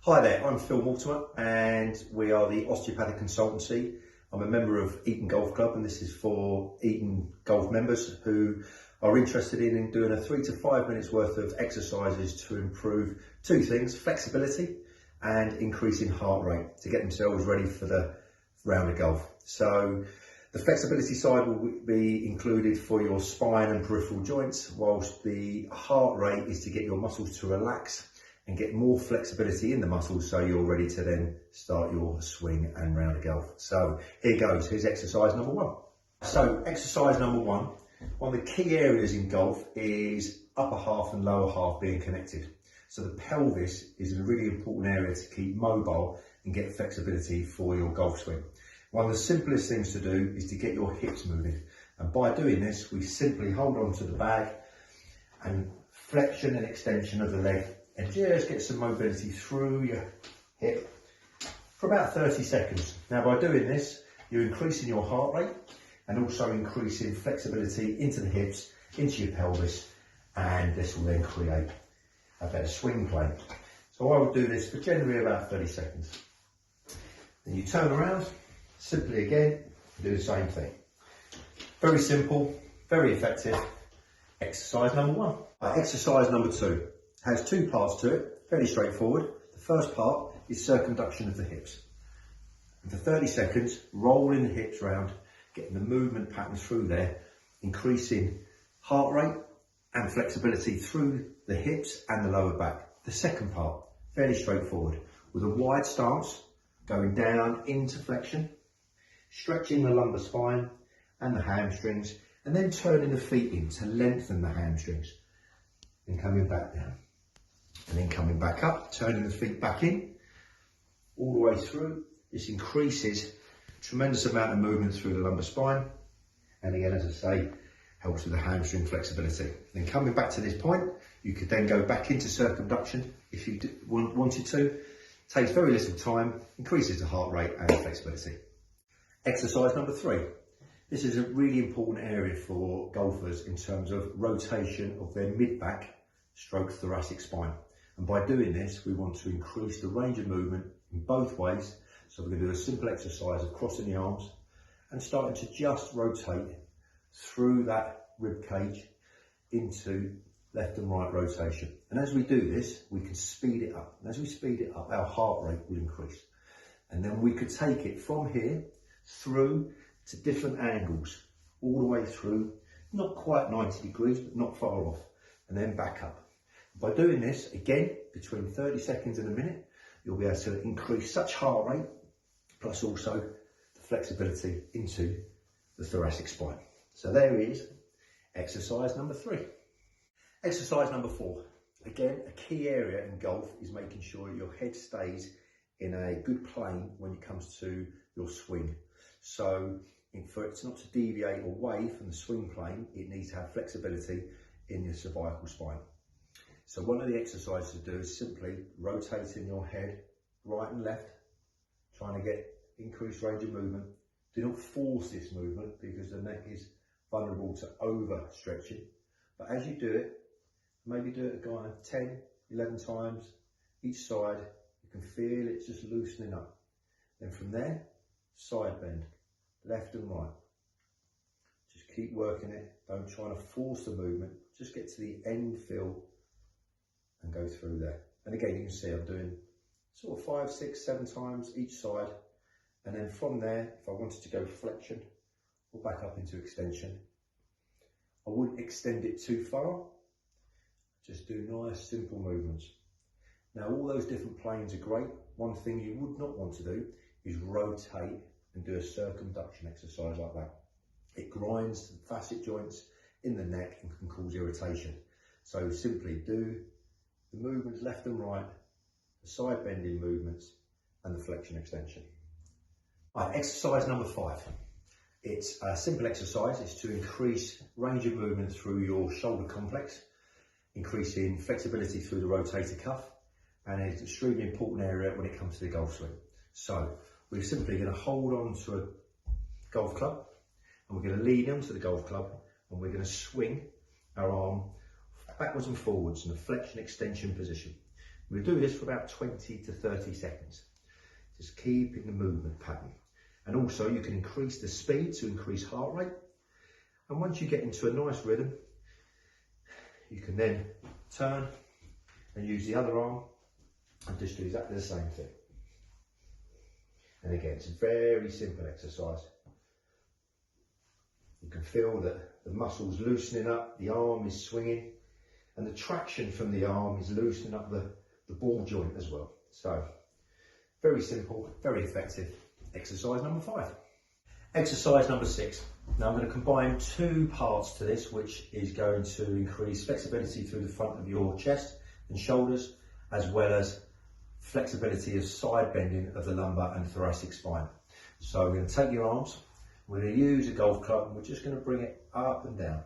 Hi there, I'm Phil Mortimer and we are the Osteopathic Consultancy. I'm a member of Eton Golf Club and this is for Eton Golf members who are interested in doing a 3 to 5 minutes worth of exercises to improve two things: flexibility and increasing heart rate, to get themselves ready for the round of golf. So the flexibility side will be included for your spine and peripheral joints, whilst the heart rate is to get your muscles to relax and get more flexibility in the muscles so you're ready to then start your swing and round of golf. So here goes, here's exercise number one. So exercise number one of the key areas in golf is upper half and lower half being connected. So the pelvis is a really important area to keep mobile and get flexibility for your golf swing. One of the simplest things to do is to get your hips moving. And by doing this, we simply hold on to the bag and flexion and extension of the leg, and just get some mobility through your hip for about 30 seconds. Now by doing this, you're increasing your heart rate and also increasing flexibility into the hips, into your pelvis, and this will then create a better swing plane. So I will do this for generally about 30 seconds. Then you turn around, simply again, do the same thing. Very simple, very effective. Exercise number one. Exercise number two has two parts to it, fairly straightforward. The first part is circumduction of the hips. And for 30 seconds, rolling the hips round, getting the movement pattern through there, increasing heart rate and flexibility through the hips and the lower back. The second part, fairly straightforward, with a wide stance, going down into flexion, stretching the lumbar spine and the hamstrings, and then turning the feet in to lengthen the hamstrings, and coming back down. And then coming back up, turning the feet back in, all the way through. This increases a tremendous amount of movement through the lumbar spine. And again, as I say, helps with the hamstring flexibility. Then coming back to this point, you could then go back into circumduction if you wanted to. Takes very little time, increases the heart rate and flexibility. Exercise number three. This is a really important area for golfers in terms of rotation of their mid-back stroke thoracic spine. And by doing this, we want to increase the range of movement in both ways. So we're going to do a simple exercise of crossing the arms and starting to just rotate through that rib cage into left and right rotation. And as we do this, we can speed it up. And as we speed it up, our heart rate will increase. And then we could take it from here through to different angles, all the way through, not quite 90 degrees, but not far off, and then back up. By doing this, again, between 30 seconds and a minute, you'll be able to increase such heart rate, plus also the flexibility into the thoracic spine. So there is exercise number three. Exercise number four. Again, a key area in golf is making sure your head stays in a good plane when it comes to your swing. So for it not to deviate away from the swing plane, it needs to have flexibility in your cervical spine. So one of the exercises to do is simply rotating your head right and left, trying to get increased range of movement. Do not force this movement because the neck is vulnerable to overstretching. But as you do it, maybe do it kind of 10, 11 times each side. You can feel it's just loosening up. Then from there, side bend, left and right. Just keep working it. Don't try to force the movement. Just get to the end feel and go through there. And again, you can see I'm doing sort of 5, 6, 7 times each side. And then from there, if I wanted to go flexion or back up into extension, I wouldn't extend it too far. Just do nice, simple movements. Now, all those different planes are great. One thing you would not want to do is rotate and do a circumduction exercise like that. It grinds the facet joints in the neck and can cause irritation. So simply do the movements left and right, the side bending movements, and the flexion extension. Exercise number five. It's a simple exercise. It's to increase range of movement through your shoulder complex, increasing flexibility through the rotator cuff, and it's an extremely important area when it comes to the golf swing. So we're simply going to hold on to a golf club, and we're going to lean onto the golf club, and we're going to swing our arm backwards and forwards in a flexion extension position. We'll do this for about 20 to 30 seconds. Just keeping the movement pattern. And also you can increase the speed to increase heart rate. And once you get into a nice rhythm, you can then turn and use the other arm and just do exactly the same thing. And again, it's a very simple exercise. You can feel that the muscles loosening up, the arm is swinging, and the traction from the arm is loosening up the ball joint as well. So, very simple, very effective. Exercise number 5. Exercise number 6. Now I'm going to combine 2 parts to this, which is going to increase flexibility through the front of your chest and shoulders, as well as flexibility of side bending of the lumbar and thoracic spine. So we're going to take your arms, we're going to use a golf club, and we're just going to bring it up and down,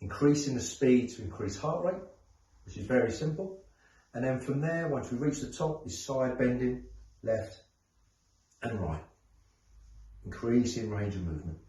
increasing the speed to increase heart rate, which is very simple. And then from there, once we reach the top, is side bending, left and right, increasing range of movement.